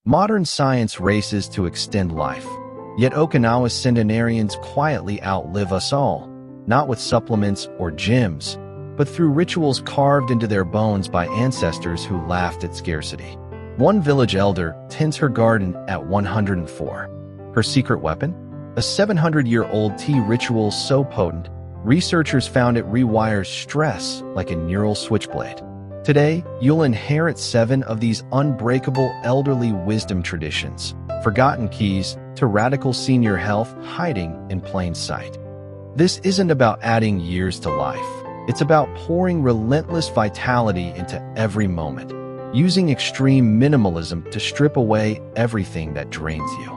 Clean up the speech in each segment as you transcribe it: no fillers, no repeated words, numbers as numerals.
Modern science races to extend life, yet Okinawa's centenarians quietly outlive us all, not with supplements or gyms, but through rituals carved into their bones by ancestors who laughed at scarcity. One village elder tends her garden at 104. Her secret weapon? A 700-year-old tea ritual so potent, researchers found it rewires stress like a neural switchblade. Today, you'll inherit 7 of these unbreakable elderly wisdom traditions, forgotten keys to radical senior health hiding in plain sight. This isn't about adding years to life. It's about pouring relentless vitality into every moment, using extreme minimalism to strip away everything that drains you.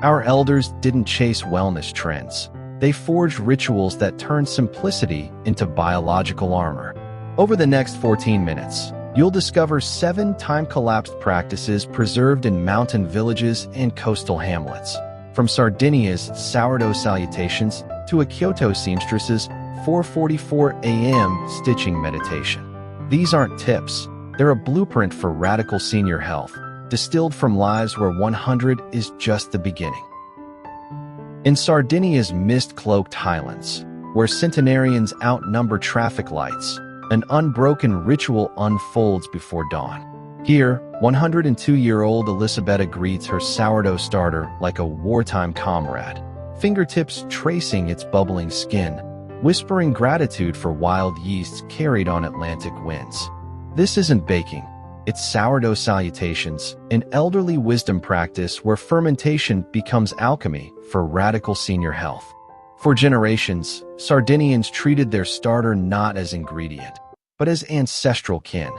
Our elders didn't chase wellness trends. They forged rituals that turned simplicity into biological armor. Over the next 14 minutes, you'll discover 7 time-collapsed practices preserved in mountain villages and coastal hamlets, from Sardinia's sourdough salutations to a Kyoto seamstress's 4:44 a.m. stitching meditation. These aren't tips. They're a blueprint for radical senior health, distilled from lives where 100 is just the beginning. In Sardinia's mist-cloaked highlands, where centenarians outnumber traffic lights, an unbroken ritual unfolds before dawn. Here, 102-year-old Elisabetta greets her sourdough starter like a wartime comrade, fingertips tracing its bubbling skin, whispering gratitude for wild yeasts carried on Atlantic winds. This isn't baking. It's sourdough salutations, an elderly wisdom practice where fermentation becomes alchemy for radical senior health. For generations, Sardinians treated their starter not as ingredient, but as ancestral kin,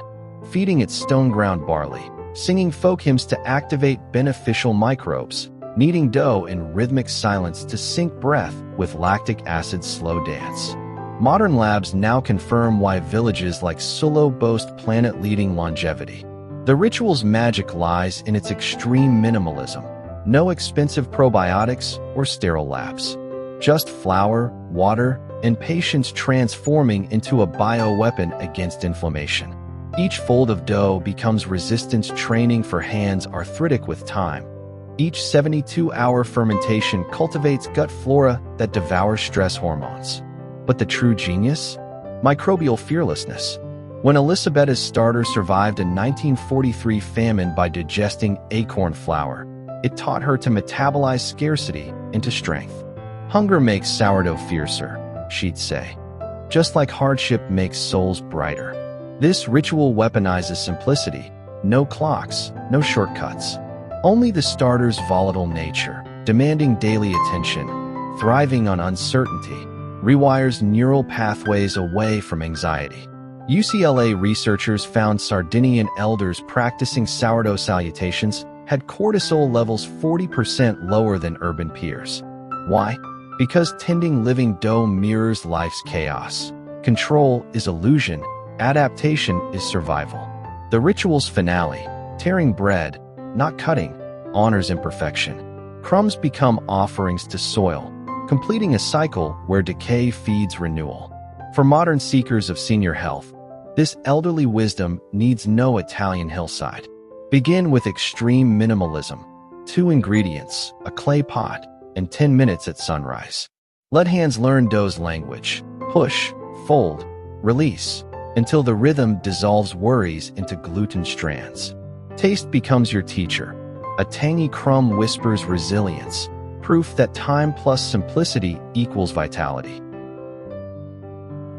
feeding it stone-ground barley, singing folk hymns to activate beneficial microbes, kneading dough in rhythmic silence to sync breath with lactic acid's slow dance. Modern labs now confirm why villages like Sulu boast planet-leading longevity. The ritual's magic lies in its extreme minimalism. No expensive probiotics or sterile labs. Just flour, water, and patience transforming into a bioweapon against inflammation. Each fold of dough becomes resistance training for hands arthritic with time. Each 72-hour fermentation cultivates gut flora that devours stress hormones. But the true genius? Microbial fearlessness. When Elisabetta's starter survived a 1943 famine by digesting acorn flour, it taught her to metabolize scarcity into strength. Hunger makes sourdough fiercer, she'd say. Just like hardship makes souls brighter. This ritual weaponizes simplicity. No clocks, no shortcuts. Only the starter's volatile nature, demanding daily attention, thriving on uncertainty, rewires neural pathways away from anxiety. UCLA researchers found Sardinian elders practicing sourdough salutations had cortisol levels 40% lower than urban peers. Why? Because tending living dough mirrors life's chaos. Control is illusion, adaptation is survival. The ritual's finale, tearing bread, not cutting, honors imperfection. Crumbs become offerings to soil, completing a cycle where decay feeds renewal. For modern seekers of senior health, this elderly wisdom needs no Italian hillside. Begin with extreme minimalism. 2 ingredients, a clay pot, and 10 minutes at sunrise. Let hands learn dough's language. Push, fold, release, until the rhythm dissolves worries into gluten strands. Taste becomes your teacher. A tangy crumb whispers resilience, proof that time plus simplicity equals vitality.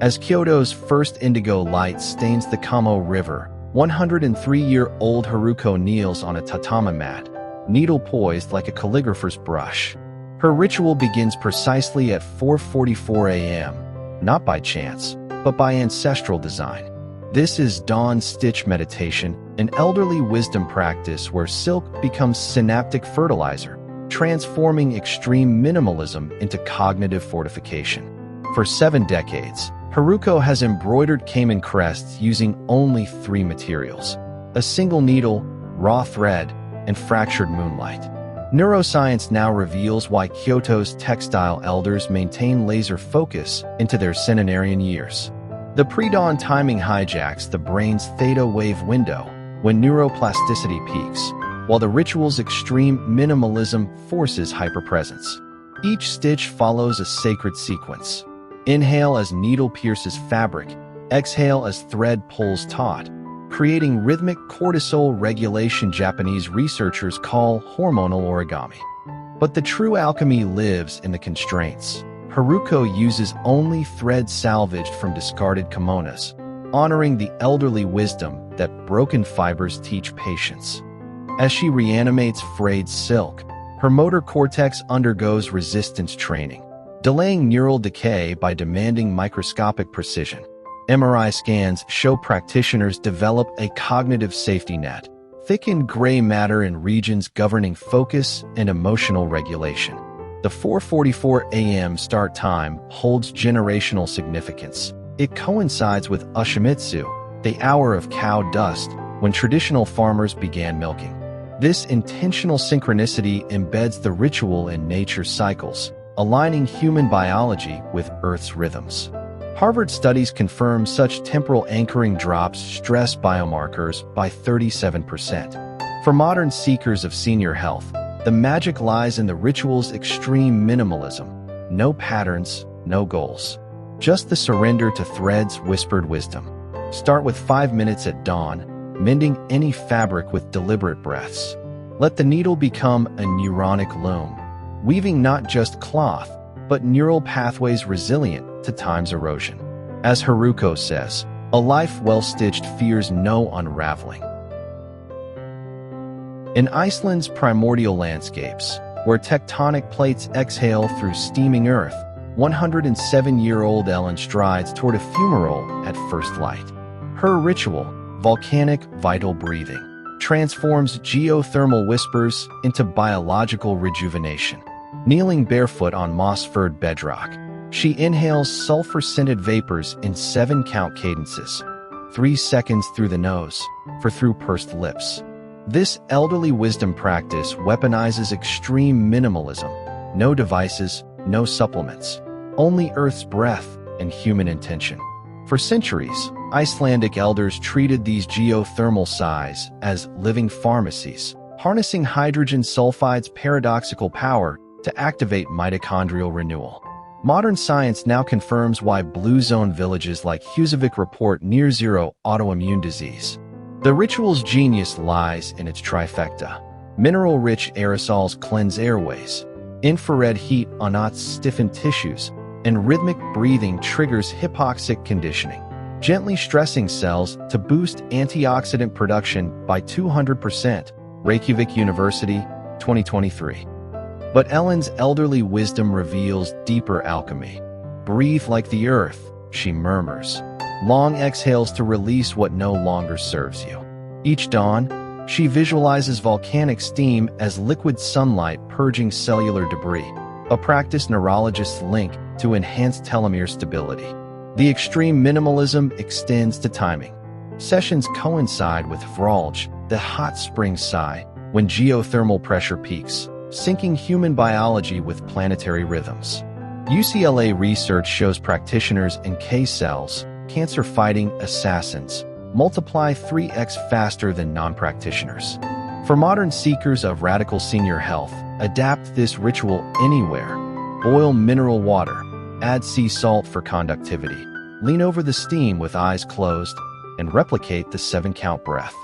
As Kyoto's first indigo light stains the Kamo River, 103-year-old Haruko kneels on a tatami mat, needle poised like a calligrapher's brush. Her ritual begins precisely at 4:44 a.m., not by chance, but by ancestral design. This is Dawn Stitch Meditation, an elderly wisdom practice where silk becomes synaptic fertilizer, transforming extreme minimalism into cognitive fortification. For 7 decades, Haruko has embroidered caiman crests using only 3 materials: a single needle, raw thread, and fractured moonlight. Neuroscience now reveals why Kyoto's textile elders maintain laser focus into their centenarian years. The pre-dawn timing hijacks the brain's theta wave window when neuroplasticity peaks, while the ritual's extreme minimalism forces hyperpresence. Each stitch follows a sacred sequence. Inhale as needle pierces fabric, exhale as thread pulls taut, creating rhythmic cortisol regulation Japanese researchers call hormonal origami. But the true alchemy lives in the constraints. Haruko uses only thread salvaged from discarded kimonos, honoring the elderly wisdom that broken fibers teach patience. As she reanimates frayed silk, her motor cortex undergoes resistance training, delaying neural decay by demanding microscopic precision. MRI scans show practitioners develop a cognitive safety net, thickened gray matter in regions governing focus and emotional regulation. The 4:44 a.m. start time holds generational significance. It coincides with Ushimitsu, the hour of cow dust, when traditional farmers began milking. This intentional synchronicity embeds the ritual in nature's cycles, aligning human biology with Earth's rhythms. Harvard studies confirm such temporal anchoring drops stress biomarkers by 37%. For modern seekers of senior health, the magic lies in the ritual's extreme minimalism. No patterns, no goals. Just the surrender to threads whispered wisdom. Start with 5 minutes at dawn, mending any fabric with deliberate breaths. Let the needle become a neuronic loom, weaving not just cloth, but neural pathways resilient to time's erosion. As Haruko says, a life well-stitched fears no unraveling. In Iceland's primordial landscapes, where tectonic plates exhale through steaming earth, 107-year-old Ellen strides toward a fumarole at first light. Her ritual, volcanic vital breathing, transforms geothermal whispers into biological rejuvenation. Kneeling barefoot on moss-furred bedrock, she inhales sulfur-scented vapors in 7-count cadences, 3 seconds through the nose, 4 through pursed lips. This elderly wisdom practice weaponizes extreme minimalism. No devices, no supplements, only Earth's breath and human intention. For centuries, Icelandic elders treated these geothermal sighs as living pharmacies, harnessing hydrogen sulfide's paradoxical power to activate mitochondrial renewal. Modern science now confirms why blue zone villages like Husavik report near-zero autoimmune disease. The ritual's genius lies in its trifecta. Mineral-rich aerosols cleanse airways, infrared heat unknots stiffen tissues, and rhythmic breathing triggers hypoxic conditioning, gently stressing cells to boost antioxidant production by 200%. Reykjavik University, 2023. But Ellen's elderly wisdom reveals deeper alchemy. Breathe like the earth, she murmurs. Long exhales to release what no longer serves you. Each dawn, she visualizes volcanic steam as liquid sunlight purging cellular debris, a practice neurologists link to enhanced telomere stability. The extreme minimalism extends to timing. Sessions coincide with Vralj, the hot spring sigh, when geothermal pressure peaks, syncing human biology with planetary rhythms. UCLA research shows practitioners in K cells, cancer-fighting assassins, multiply 3x faster than non-practitioners. For modern seekers of radical senior health, adapt this ritual anywhere. Boil mineral water, add sea salt for conductivity, lean over the steam with eyes closed, and replicate the 7-count breath.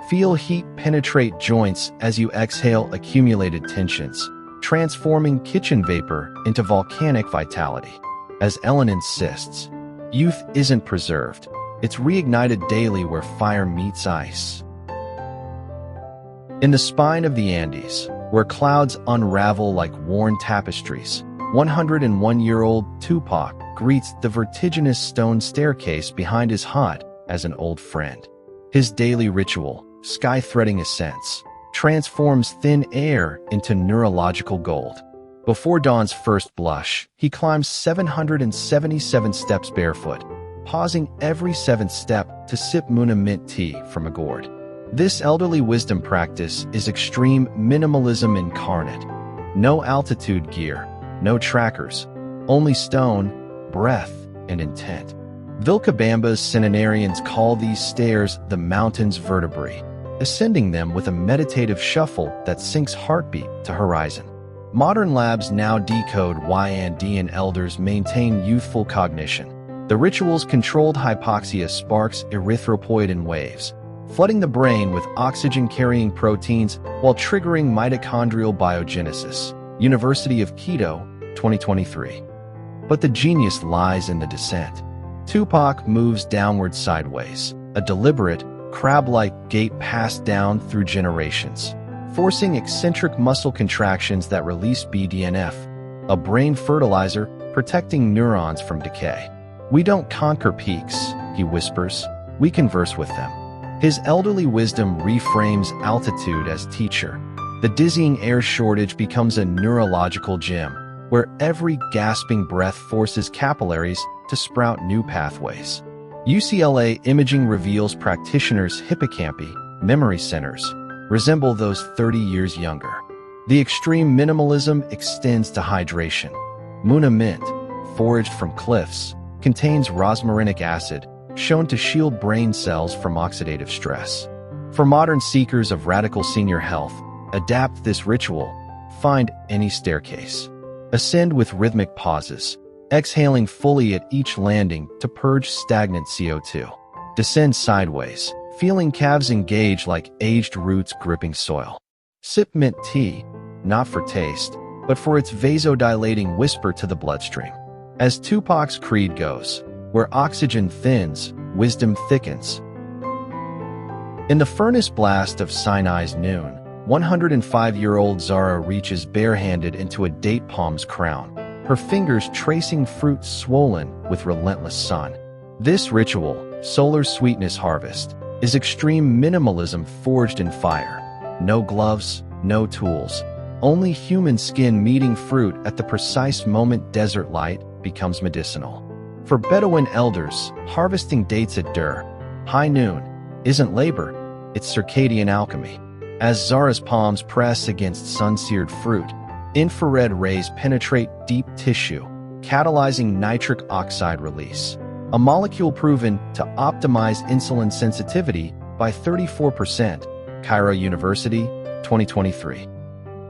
Feel heat penetrate joints as you exhale accumulated tensions, transforming kitchen vapor into volcanic vitality. As Ellen insists, youth isn't preserved, it's reignited daily where fire meets ice. In the spine of the Andes, where clouds unravel like worn tapestries, 101-year-old Tupac greets the vertiginous stone staircase behind his hut as an old friend. His daily ritual, sky-threading ascents, transforms thin air into neurological gold. Before dawn's first blush, he climbs 777 steps barefoot, pausing every 7th step to sip Muna mint tea from a gourd. This elderly wisdom practice is extreme minimalism incarnate. No altitude gear, no trackers, only stone, breath, and intent. Vilcabamba's centenarians call these stairs the mountain's vertebrae, ascending them with a meditative shuffle that syncs heartbeat to horizon. Modern labs now decode why Andean elders maintain youthful cognition. The ritual's controlled hypoxia sparks erythropoietin waves, flooding the brain with oxygen-carrying proteins while triggering mitochondrial biogenesis. University of Quito, 2023. But the genius lies in the descent. Tupac moves downward sideways, a deliberate, crab-like gait passed down through generations, forcing eccentric muscle contractions that release BDNF, a brain fertilizer protecting neurons from decay. "We don't conquer peaks," he whispers, "we converse with them." His elderly wisdom reframes altitude as teacher. The dizzying air shortage becomes a neurological gym, where every gasping breath forces capillaries to sprout new pathways. UCLA imaging reveals practitioners' hippocampi, memory centers, resemble those 30 years younger. The extreme minimalism extends to hydration. Muna mint, foraged from cliffs, contains rosmarinic acid, shown to shield brain cells from oxidative stress. For modern seekers of radical senior health, adapt this ritual. Find any staircase. Ascend with rhythmic pauses, exhaling fully at each landing to purge stagnant CO2. Descend sideways, feeling calves engage like aged roots gripping soil. Sip mint tea, not for taste, but for its vasodilating whisper to the bloodstream. As Tupac's creed goes, where oxygen thins, wisdom thickens. In the furnace blast of Sinai's noon, 105-year-old Zara reaches barehanded into a date palm's crown, her fingers tracing fruit swollen with relentless sun. This ritual, solar sweetness harvest, is extreme minimalism forged in fire. No gloves, no tools, only human skin meeting fruit at the precise moment desert light becomes medicinal. For Bedouin elders, harvesting dates at high noon, isn't labor, it's circadian alchemy. As Zara's palms press against sun-seared fruit, infrared rays penetrate deep tissue, catalyzing nitric oxide release, a molecule proven to optimize insulin sensitivity by 34%. Cairo University, 2023.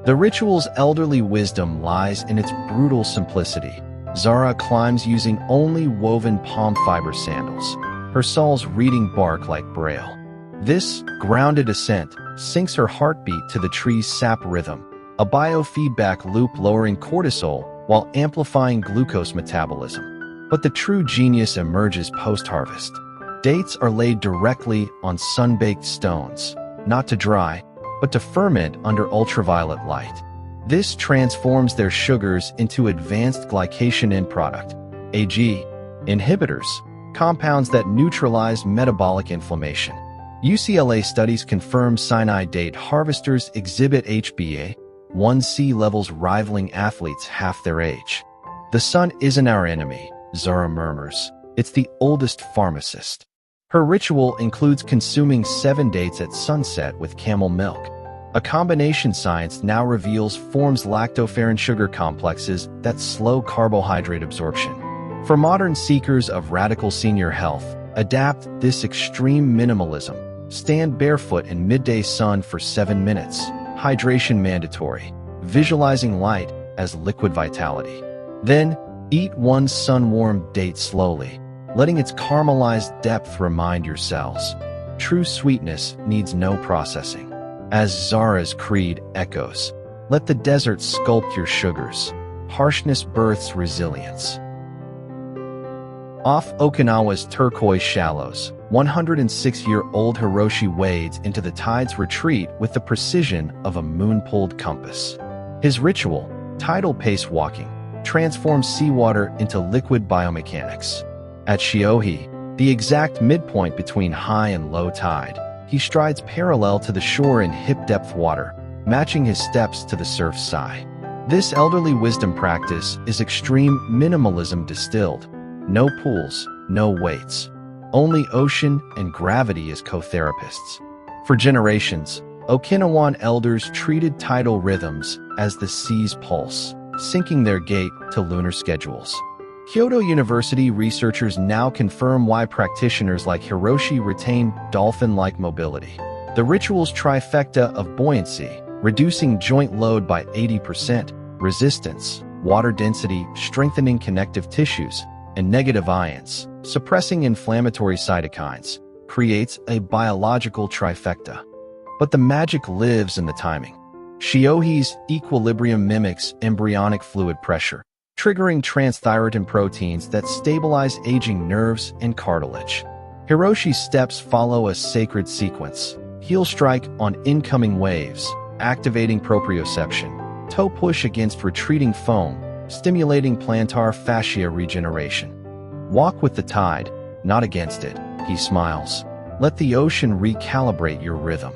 The ritual's elderly wisdom lies in its brutal simplicity. Zara climbs using only woven palm fiber sandals, her soles reading bark like braille. This grounded ascent syncs her heartbeat to the tree's sap rhythm, a biofeedback loop lowering cortisol while amplifying glucose metabolism. But the true genius emerges post-harvest. Dates are laid directly on sun-baked stones, not to dry, but to ferment under ultraviolet light. This transforms their sugars into advanced glycation end product, AG, inhibitors, compounds that neutralize metabolic inflammation. UCLA studies confirm Sinai date harvesters exhibit HbA1c levels rivaling athletes half their age. "The sun isn't our enemy," Zara murmurs. "It's the oldest pharmacist." Her ritual includes consuming 7 dates at sunset with camel milk. A combination science now reveals forms lactoferrin sugar complexes that slow carbohydrate absorption. For modern seekers of radical senior health, adapt this extreme minimalism. Stand barefoot in midday sun for 7 minutes. Hydration mandatory. Visualizing light as liquid vitality. Then, eat one sun-warmed date slowly, letting its caramelized depth remind your cells. True sweetness needs no processing. As Zara's creed echoes, let the desert sculpt your sugars. Harshness births resilience. Off Okinawa's turquoise shallows, 106-year-old Hiroshi wades into the tide's retreat with the precision of a moon-pulled compass. His ritual, tidal pace walking, transforms seawater into liquid biomechanics. At Shiohi, the exact midpoint between high and low tide, he strides parallel to the shore in hip-depth water, matching his steps to the surf's sigh. This elderly wisdom practice is extreme minimalism distilled. No pools, no weights. Only ocean and gravity as co-therapists. For generations, Okinawan elders treated tidal rhythms as the sea's pulse, syncing their gait to lunar schedules. Kyoto University researchers now confirm why practitioners like Hiroshi retain dolphin-like mobility. The ritual's trifecta of buoyancy, reducing joint load by 80%, resistance, water density, strengthening connective tissues, and negative ions, suppressing inflammatory cytokines, creates a biological trifecta. But the magic lives in the timing. Shiohi's equilibrium mimics embryonic fluid pressure, triggering transthyretin proteins that stabilize aging nerves and cartilage. Hiroshi's steps follow a sacred sequence. Heel strike on incoming waves, activating proprioception. Toe push against retreating foam, stimulating plantar fascia regeneration. Walk with the tide, not against it, he smiles. Let the ocean recalibrate your rhythm.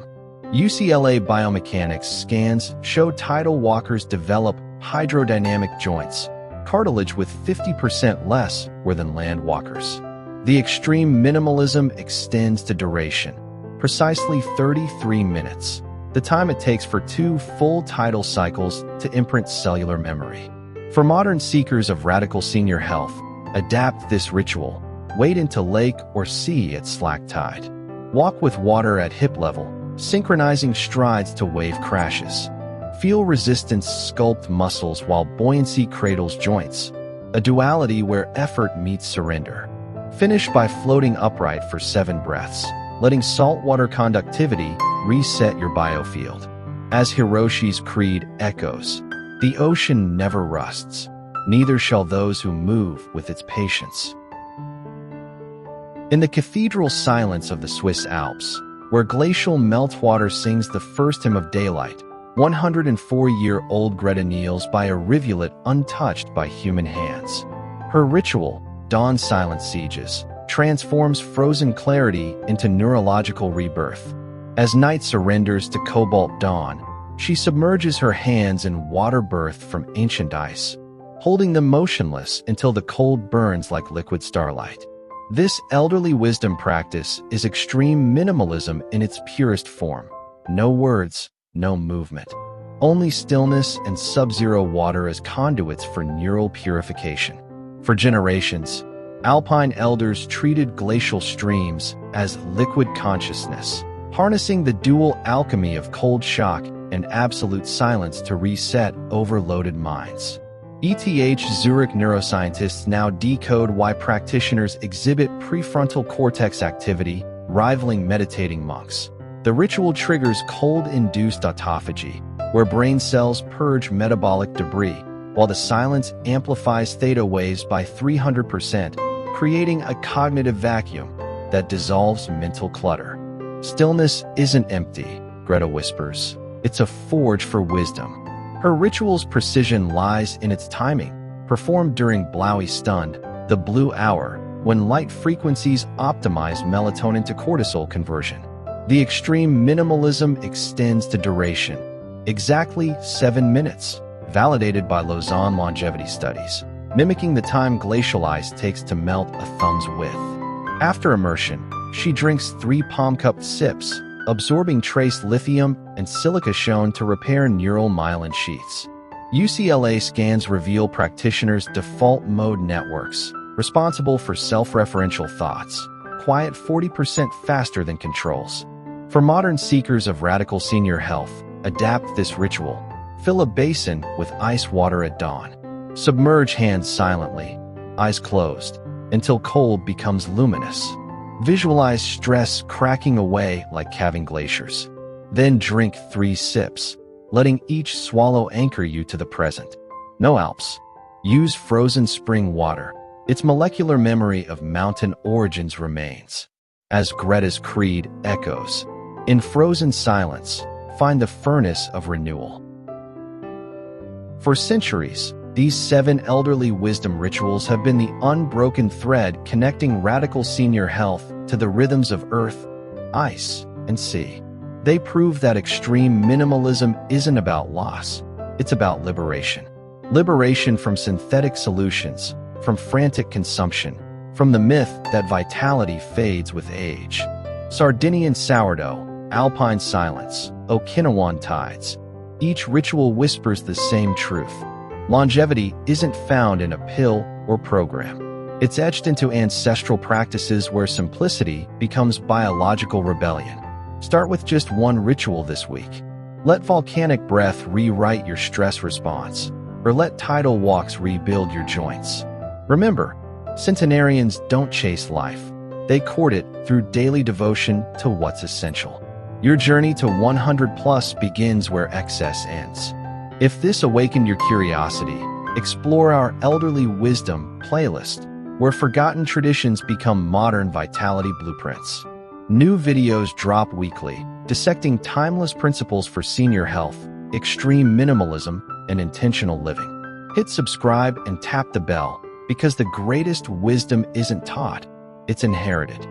UCLA biomechanics scans show tidal walkers develop hydrodynamic joints, cartilage with 50% less wear than land walkers. The extreme minimalism extends to duration, precisely 33 minutes, the time it takes for 2 full tidal cycles to imprint cellular memory. For modern seekers of radical senior health, adapt this ritual. Wade into lake or sea at slack tide. Walk with water at hip level, synchronizing strides to wave crashes. Feel resistance sculpt muscles while buoyancy cradles joints, a duality where effort meets surrender. Finish by floating upright for 7 breaths, letting saltwater conductivity reset your biofield. As Hiroshi's creed echoes, the ocean never rusts, neither shall those who move with its patience. In the cathedral silence of the Swiss Alps, where glacial meltwater sings the first hymn of daylight, 104-year-old Greta kneels by a rivulet untouched by human hands. Her ritual, Dawn Silent Sieges, transforms frozen clarity into neurological rebirth. As night surrenders to cobalt dawn, she submerges her hands in water birthed from ancient ice, holding them motionless until the cold burns like liquid starlight. This elderly wisdom practice is extreme minimalism in its purest form. No words, no movement. Only stillness and sub-zero water as conduits for neural purification. For generations, Alpine elders treated glacial streams as liquid consciousness, harnessing the dual alchemy of cold shock and absolute silence to reset overloaded minds. ETH Zurich neuroscientists now decode why practitioners exhibit prefrontal cortex activity, rivaling meditating monks. The ritual triggers cold-induced autophagy, where brain cells purge metabolic debris, while the silence amplifies theta waves by 300%, creating a cognitive vacuum that dissolves mental clutter. Stillness isn't empty, Greta whispers. It's a forge for wisdom. Her ritual's precision lies in its timing, performed during Blowy Stund, the blue hour, when light frequencies optimize melatonin to cortisol conversion. The extreme minimalism extends to duration, exactly 7 minutes, validated by Lausanne longevity studies, mimicking the time glacial ice takes to melt a thumb's width. After immersion, she drinks 3 palm-cup sips, absorbing trace lithium and silica shown to repair neural myelin sheaths. UCLA scans reveal practitioners' default mode networks, responsible for self-referential thoughts, quiet 40% faster than controls. For modern seekers of radical senior health, adapt this ritual. Fill a basin with ice water at dawn. Submerge hands silently, eyes closed, until cold becomes luminous. Visualize stress cracking away like calving glaciers. Then drink 3 sips, letting each swallow anchor you to the present. No Alps. Use frozen spring water. Its molecular memory of mountain origins remains. As Greta's creed echoes, in frozen silence, find the furnace of renewal. For centuries, these 7 elderly wisdom rituals have been the unbroken thread connecting radical senior health to the rhythms of earth, ice, and sea. They prove that extreme minimalism isn't about loss, it's about liberation. Liberation from synthetic solutions, from frantic consumption, from the myth that vitality fades with age. Sardinian sourdough, Alpine silence, Okinawan tides. Each ritual whispers the same truth. Longevity isn't found in a pill or program. It's etched into ancestral practices where simplicity becomes biological rebellion. Start with just one ritual this week. Let volcanic breath rewrite your stress response, or let tidal walks rebuild your joints. Remember, centenarians don't chase life. They court it through daily devotion to what's essential. Your journey to 100 plus begins where excess ends. If this awakened your curiosity, explore our Elderly Wisdom playlist, where forgotten traditions become modern vitality blueprints. New videos drop weekly, dissecting timeless principles for senior health, extreme minimalism, and intentional living. Hit subscribe and tap the bell, because the greatest wisdom isn't taught, it's inherited.